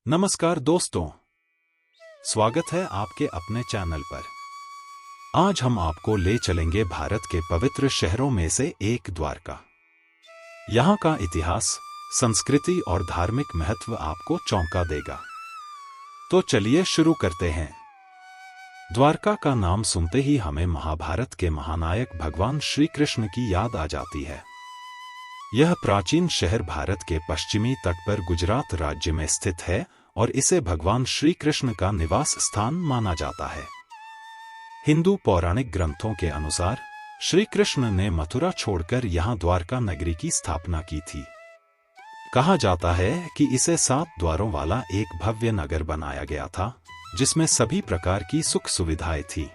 नमस्कार दोस्तों, स्वागत है आपके अपने चैनल पर। आज हम आपको ले चलेंगे भारत के पवित्र शहरों में से एक द्वारका। यहाँ का इतिहास, संस्कृति और धार्मिक महत्व आपको चौंका देगा। तो चलिए शुरू करते हैं। द्वारका का नाम सुनते ही हमें महाभारत के महानायक भगवान श्री कृष्ण की याद आ जाती है। यह प्राचीन शहर भारत के पश्चिमी तट पर गुजरात राज्य में स्थित है और इसे भगवान श्री कृष्ण का निवास स्थान माना जाता है। हिंदू पौराणिक ग्रंथों के अनुसार श्री कृष्ण ने मथुरा छोड़कर यहाँ द्वारका नगरी की स्थापना की थी। कहा जाता है कि इसे 7 द्वारों वाला एक भव्य नगर बनाया गया था, जिसमें सभी प्रकार की सुख सुविधाएं थी।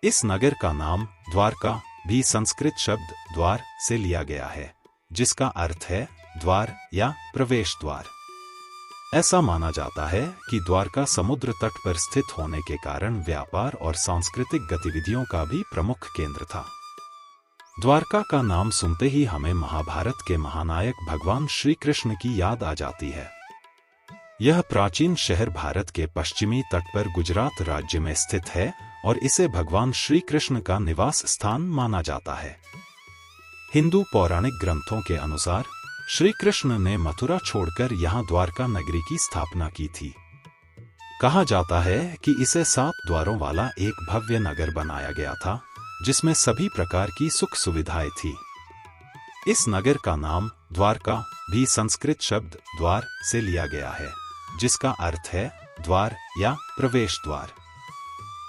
इस नगर का नाम द्वारका भी संस्कृत शब्द द्वार से लिया गया है, जिसका अर्थ है द्वार या प्रवेश द्वार। ऐसा माना जाता है कि द्वारका समुद्र तट पर स्थित होने के कारण व्यापार और सांस्कृतिक गतिविधियों का भी प्रमुख केंद्र था। द्वारका का नाम सुनते ही हमें महाभारत के महानायक भगवान श्री कृष्ण की याद आ जाती है। यह प्राचीन शहर भारत के पश्चिमी तट पर गुजरात राज्य में स्थित है और इसे भगवान श्री कृष्ण का निवास स्थान माना जाता है। हिंदू पौराणिक ग्रंथों के अनुसार श्री कृष्ण ने मथुरा छोड़कर यहाँ द्वारका नगरी की स्थापना की थी। कहा जाता है कि इसे 7 द्वारों वाला एक भव्य नगर बनाया गया था, जिसमें सभी प्रकार की सुख सुविधाएं थी। इस नगर का नाम द्वारका भी संस्कृत शब्द द्वार से लिया गया है, जिसका अर्थ है द्वार या प्रवेश द्वार।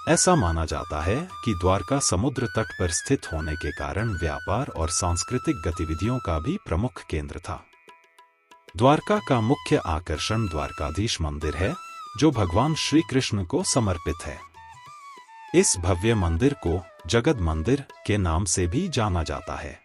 ऐसा माना जाता है कि द्वारका समुद्र तट पर स्थित होने के कारण व्यापार और सांस्कृतिक गतिविधियों का भी प्रमुख केंद्र था। द्वारका का मुख्य आकर्षण द्वारकाधीश मंदिर है, जो भगवान श्री कृष्ण को समर्पित है। इस भव्य मंदिर को जगत मंदिर के नाम से भी जाना जाता है।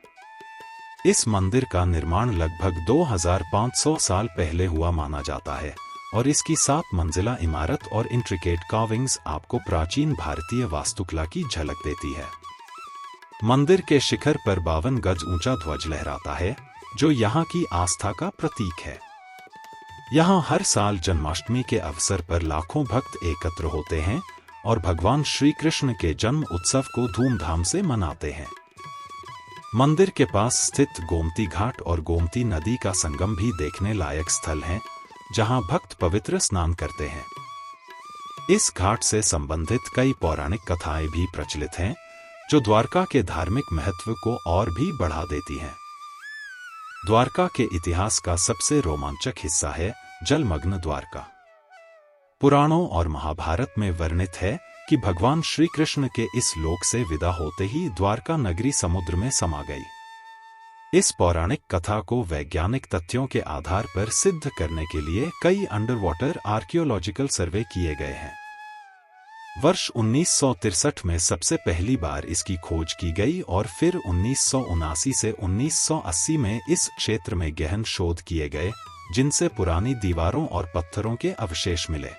इस मंदिर का निर्माण लगभग 2500 साल पहले हुआ माना जाता है और इसकी 7 मंजिला इमारत और इंट्रिकेट कार्विंग्स आपको प्राचीन भारतीय वास्तुकला की झलक देती है। मंदिर के शिखर पर 52 गज ऊंचा ध्वज लहराता है, जो यहाँ की आस्था का प्रतीक है। यहाँ हर साल जन्माष्टमी के अवसर पर लाखों भक्त एकत्र होते हैं और भगवान श्री कृष्ण के जन्म उत्सव को धूमधाम से मनाते हैं। मंदिर के पास स्थित गोमती घाट और गोमती नदी का संगम भी देखने लायक स्थल है, जहां भक्त पवित्र स्नान करते हैं। इस घाट से संबंधित कई पौराणिक कथाएं भी प्रचलित हैं, जो द्वारका के धार्मिक महत्व को और भी बढ़ा देती हैं। द्वारका के इतिहास का सबसे रोमांचक हिस्सा है जलमग्न द्वारका। पुराणों और महाभारत में वर्णित है कि भगवान श्री कृष्ण के इस लोक से विदा होते ही द्वारका नगरी समुद्र में समा गई। इस पौराणिक कथा को वैज्ञानिक तथ्यों के आधार पर सिद्ध करने के लिए कई अंडर वाटर आर्कियोलॉजिकल सर्वे किए गए हैं। वर्ष 1963 में सबसे पहली बार इसकी खोज की गई और फिर 1979 से 1980 में इस क्षेत्र में गहन शोध किए गए, जिनसे पुरानी दीवारों और पत्थरों के अवशेष मिले।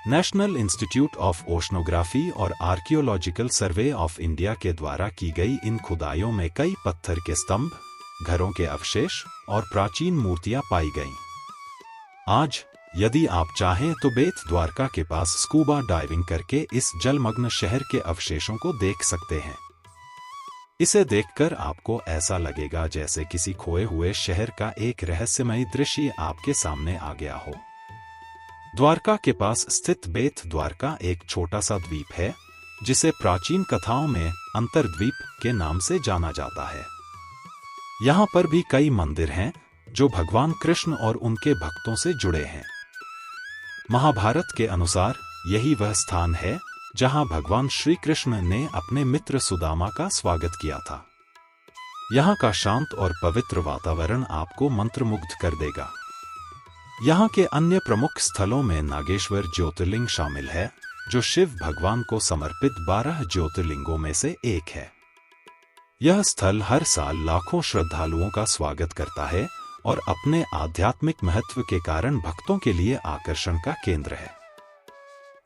नेशनल इंस्टीट्यूट ऑफ ओशनोग्राफी और आर्कियोलॉजिकल सर्वे ऑफ इंडिया के द्वारा की गई इन खुदाइयों में कई पत्थर के स्तंभ, घरों के अवशेष और प्राचीन मूर्तियां पाई गईं। आज यदि आप चाहें तो बेत द्वारका के पास स्कूबा डाइविंग करके इस जलमग्न शहर के अवशेषों को देख सकते हैं। इसे देखकर आपको ऐसा लगेगा जैसे किसी खोए हुए शहर का एक रहस्यमयी दृश्य आपके सामने आ गया हो। द्वारका के पास स्थित बेत द्वारका एक छोटा सा द्वीप है, जिसे प्राचीन कथाओं में अंतरद्वीप के नाम से जाना जाता है। यहाँ पर भी कई मंदिर हैं, जो भगवान कृष्ण और उनके भक्तों से जुड़े हैं। महाभारत के अनुसार यही वह स्थान है जहाँ भगवान श्री कृष्ण ने अपने मित्र सुदामा का स्वागत किया था। यहाँ का शांत और पवित्र वातावरण आपको मंत्रमुग्ध कर देगा। यहाँ के अन्य प्रमुख स्थलों में नागेश्वर ज्योतिर्लिंग शामिल है, जो शिव भगवान को समर्पित 12 ज्योतिर्लिंगों में से एक है। यह स्थल हर साल लाखों श्रद्धालुओं का स्वागत करता है और अपने आध्यात्मिक महत्व के कारण भक्तों के लिए आकर्षण का केंद्र है।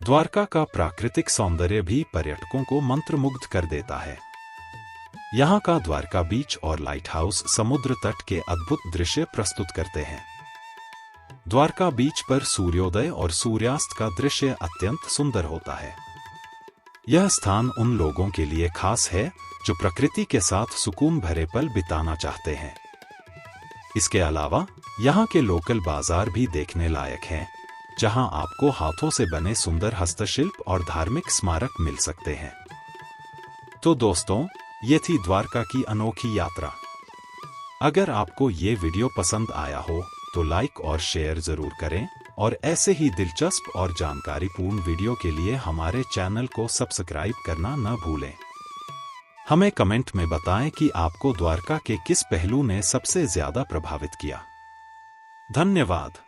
द्वारका का प्राकृतिक सौंदर्य भी पर्यटकों को मंत्रमुग्ध कर देता है। यहाँ का द्वारका बीच और लाइट हाउस समुद्र तट के अद्भुत दृश्य प्रस्तुत करते हैं। द्वारका बीच पर सूर्योदय और सूर्यास्त का दृश्य अत्यंत सुंदर होता है। यह स्थान उन लोगों के लिए खास है जो प्रकृति के साथ सुकून भरे पल बिताना चाहते हैं। इसके अलावा यहाँ के लोकल बाजार भी देखने लायक हैं, जहां आपको हाथों से बने सुंदर हस्तशिल्प और धार्मिक स्मारक मिल सकते हैं। तो दोस्तों, ये थी द्वारका की अनोखी यात्रा। अगर आपको ये वीडियो पसंद आया हो तो लाइक और शेयर जरूर करें, और ऐसे ही दिलचस्प और जानकारीपूर्ण वीडियो के लिए हमारे चैनल को सब्सक्राइब करना न भूलें। हमें कमेंट में बताएं कि आपको द्वारका के किस पहलू ने सबसे ज्यादा प्रभावित किया। धन्यवाद।